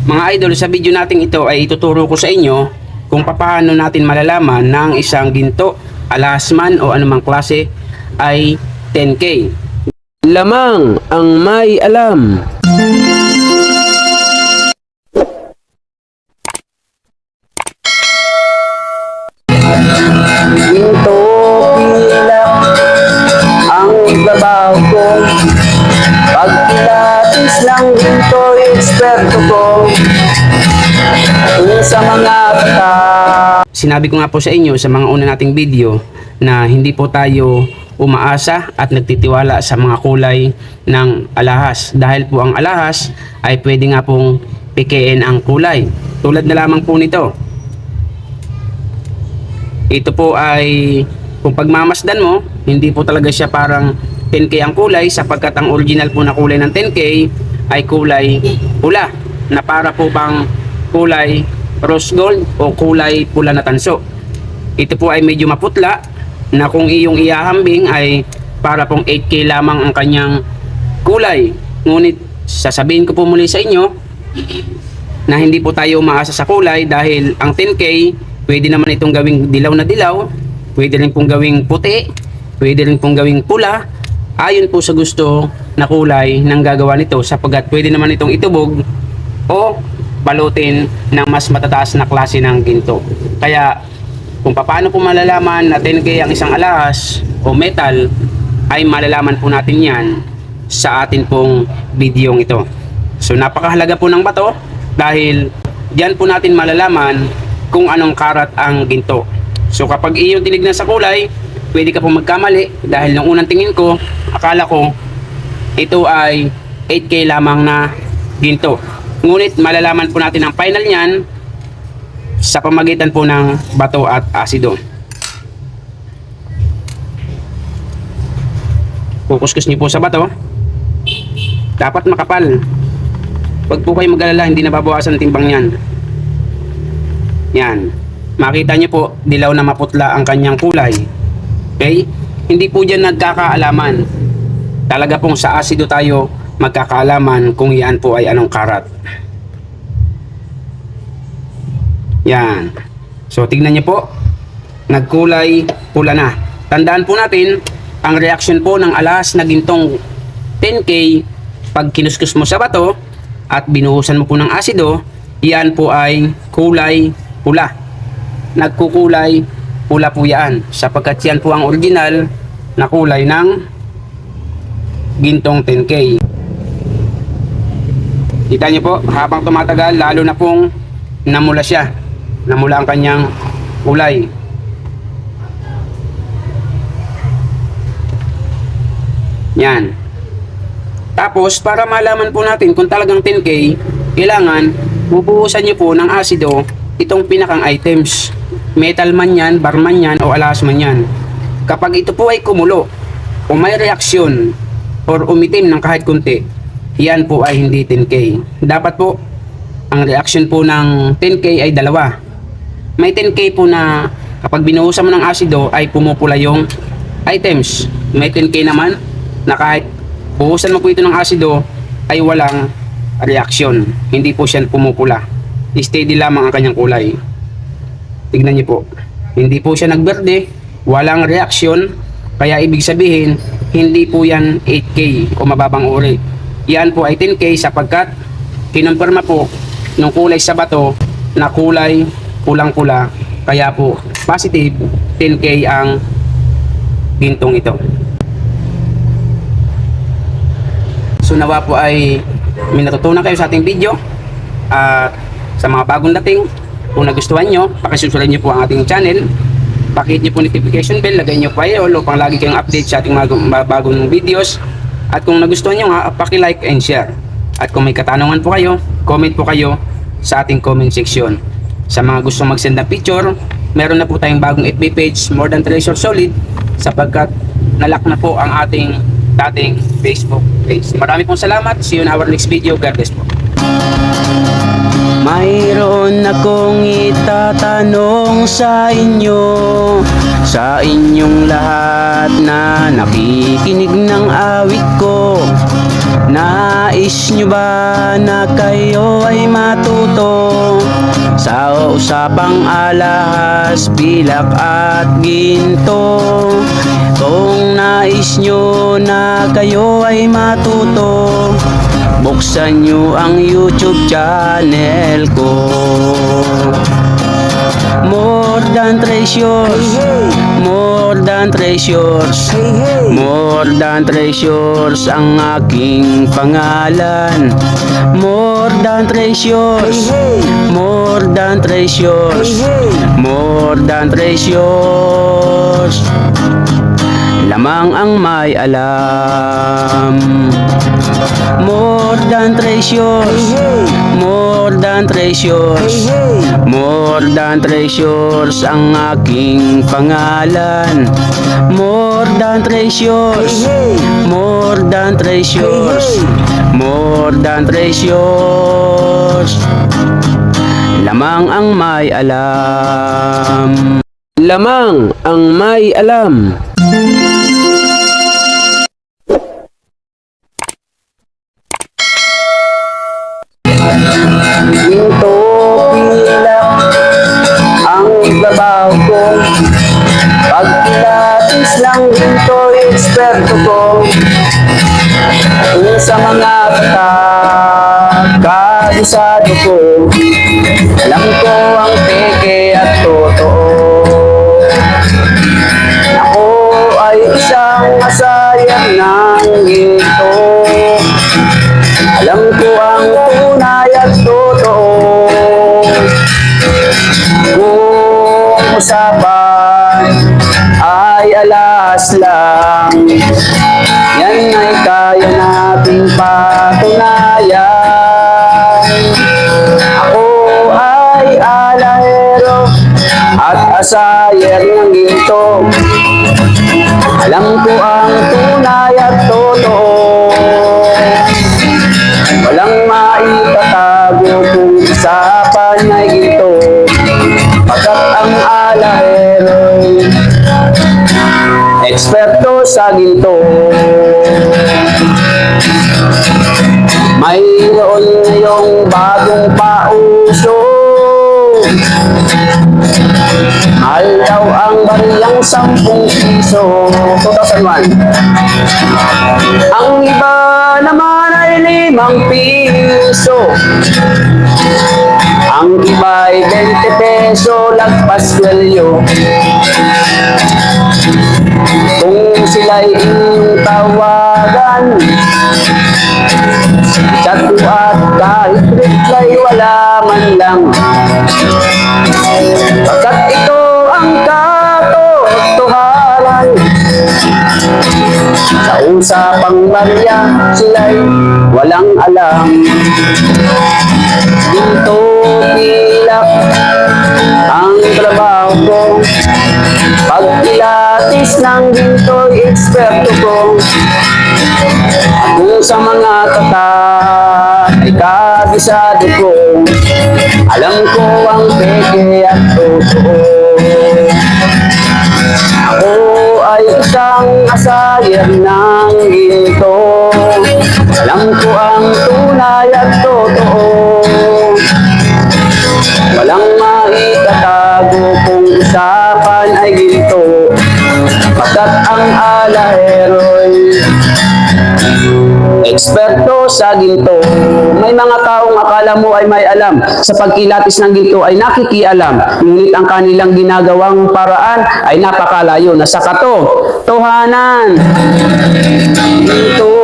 Mga idol, sa video natin ito ay ituturo ko sa inyo kung paano natin malalaman na ang isang ginto, alahas man o anumang klase ay 10K. Lamang ang may alam. Ginto pila ang ibabaw ko, pagpilatis ng ginto eksperto ko. Sa mga sinabi ko nga po sa inyo sa mga una nating video na hindi po tayo umaasa at nagtitiwala sa mga kulay ng alahas, dahil po ang alahas ay pwede nga pong pikein ang kulay. Tulad na lamang po nito. Ito po ay kung pagmamasdan mo, hindi po talaga siya parang 10K ang kulay, sapagkat ang original po na kulay ng 10K ay kulay pula, na para po bang kulay rose gold o kulay pula na tanso. Ito po ay medyo maputla, na kung iyong ihahambing ay para pong 8K lamang ang kanyang kulay. Ngunit sasabihin ko po muli sa inyo na hindi po tayo umaasa sa kulay, dahil ang 10K pwede naman itong gawing dilaw na dilaw, pwede rin pong gawing puti, pwede rin pong gawing pula, ayon po sa gusto na kulay ng gagawa nito, sapagkat pwede naman itong itubog o balutin ng mas matataas na klase ng ginto. Kaya kung paano po malalaman na 10K ang isang alahas o metal, ay malalaman po natin yan sa atin pong videong ito. So napakahalaga po ng bato, dahil diyan po natin malalaman kung anong karat ang ginto. So kapag iyong tinignan sa kulay, pwede ka po magkamali, dahil nung unang tingin ko, akala ko ito ay 8K lamang na ginto. Ngunit malalaman po natin ang final niyan sa pamagitan po ng bato at asido. Kukuskus niyo po sa bato. Dapat makapal. Huwag po kayo mag-alala, hindi nababawasan ang timbang niyan. Yan. Makita niyo po, dilaw na maputla ang kanyang kulay. Okay? Hindi po dyan nagkakaalaman. Talaga pong sa asido tayo magkakaalaman kung yan po ay anong karat. Yan. So tignan niyo po, nagkulay pula na. Tandaan po natin ang reaction po ng alahas na gintong 10K pag kinuskus mo sa bato at binuhusan mo po ng asido, yan po ay kulay pula. Nagkukulay pula po yan, sapagkat yan po ang original na kulay ng gintong 10K. Kita niyo po, habang tumatagal, lalo na pong namula siya. Namula ang kanyang kulay. Yan. Tapos, para malaman po natin kung talagang 10K, kailangan bubuhusan niyo po ng asido itong pinakang items. Metal man yan, bar man yan, o alahas man yan. Kapag ito po ay kumulo, o may reaksyon, or umitim ng kahit kunti, yan po ay hindi 10K. Dapat po, ang reaction po ng 10K ay dalawa. May 10K po na kapag binuhusan mo ng asido ay pumupula yung items. May 10K naman na kahit buhusan mo po ito ng asido ay walang reaction. Hindi po siya pumupula. Steady lamang ang kanyang kulay. Tignan niyo po. Hindi po siya nagberde, walang reaction, kaya ibig sabihin hindi po yan 8K o mababang uri. Yan po ay 10K sapagkat kinumpirma po ng kulay sa bato na kulay pulang-pula, kaya po positive 10K ang gintong ito. So nawa po ay may natutunan kayo sa ating video, at sa mga bagong dating, kung nagustuhan nyo, pakisusulan nyo po ang ating channel, pakihit nyo po notification bell, lagay nyo pa yun upang lagi kayong update sa ating mga bagong videos. At kung nagustuhan nyo nga, paki-like and share. At kung may katanungan po kayo, comment po kayo sa ating comment section. Sa mga gustong mag-send na picture, meron na po tayong bagong FB page, More Than Treasure Solid, sapagkat nalock na po ang ating dating Facebook page. Marami pong salamat. See you in our next video. God bless po. Mayroon akong itatanong sa inyo, sa inyong lahat na nakikinig ng awit ko. Nais nyo ba na kayo ay matuto sa usapang alahas, pilak at ginto? Kung nais nyo na kayo ay matuto, buksan nyo ang YouTube channel ko. More than treasures, more than treasures, more than treasures ang aking pangalan. More than treasures, more than treasures, more than treasures. Lamang ang may alam. More than treasures, more than treasures, more than treasures ang aking pangalan. More than treasures, more than treasures, more than treasures. Lamang ang may alam. Lamang ang may alam. Ginto, pilak ang trabaho ko. Pag pilates ng ginto, eksperto ko. Kung sa mga kabisado ko, alam ko ang peke at totoo. Ako ay isang masayang ng ginto. Alam ko ang tunay at totoo. Kung usapan ay alas lang, yan ay kaya nating patunayan. Ako ay alahero at asayer ng ginto. Alam ko ang tunay at totoo. Walang maitatago kung usapan ay ginto, pagkat ang alahero'y eksperto sa ginto. Mayroon ngayong bagong pauso, mahal daw ang bariyang 10 piso. 2001. Ang iba naman ay 5 piso. Ang iba ay 20 peso, lagpas kwelyo. Kung sila'y inyong tawagan, chat at kahit reply, wala man lang. Pagkat ito ang katotohanan. Sa usapang Maria, sila'y walang alam. Ginto, pilak ang trabaho ko. Pag pilates ng ginto, eksperto ko. Kung sa mga ay kabisado ko, alam ko ang peke at totoo. Ako ay isang asayer ng ginto. Alam ko ang tunay at totoo. Walang maitatago kung usapan ay ginto, pagkat ang alahero'y eksperto sa ginto. May mga taong akala mo ay may alam sa pagkilatis ng ginto ay nakikialam, ngunit ang kanilang ginagawang paraan ay napakalayo na sa katotohanan. Ginto,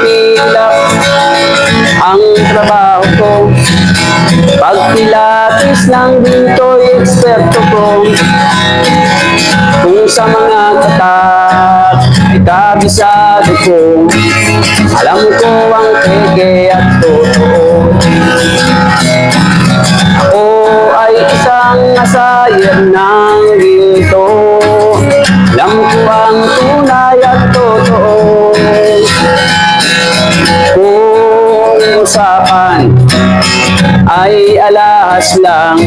pilak ang trabaho ko. Pag pilates ng ginto, eksperto ko. Kung sa mga ay kabisado ko, alam ko ang peke at totoo. Ako ay isang asayer ng ginto. Alam ko ang tunay at totoo. Kung usapan ay alahas lang,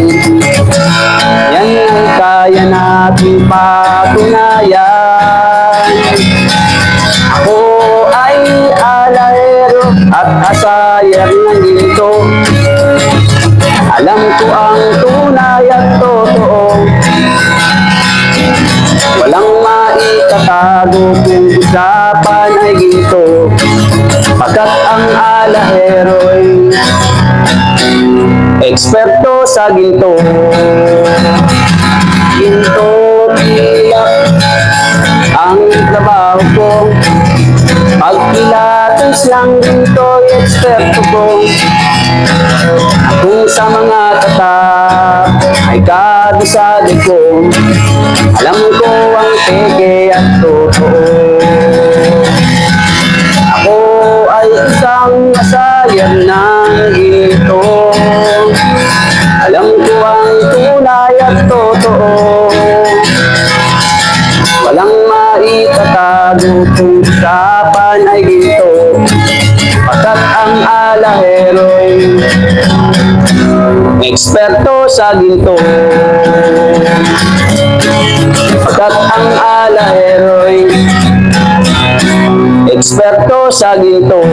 yan ay kaya nating patunayan. Ako ay alahero asayer ng ginto. Alam ko ang tunay at totoo, walang maitatago kung usapan ay ginto. Pagkat ang alahero'y eksperto sa ginto. Ginto pilak ang trabaho ko, pagpilatos ng ginto'y eksperto ko. Kung sa mga tatak ay kabisado ko, alam ko ang peke at totoo. Ako ay isang asayer ng ginto, alam ko ang tunay at totoo. Walang maitatago kung usapan ay ginto. Pagkat ang alahero'y eksperto sa ginto. Pagkat ang alahero'y eksperto sa ginto.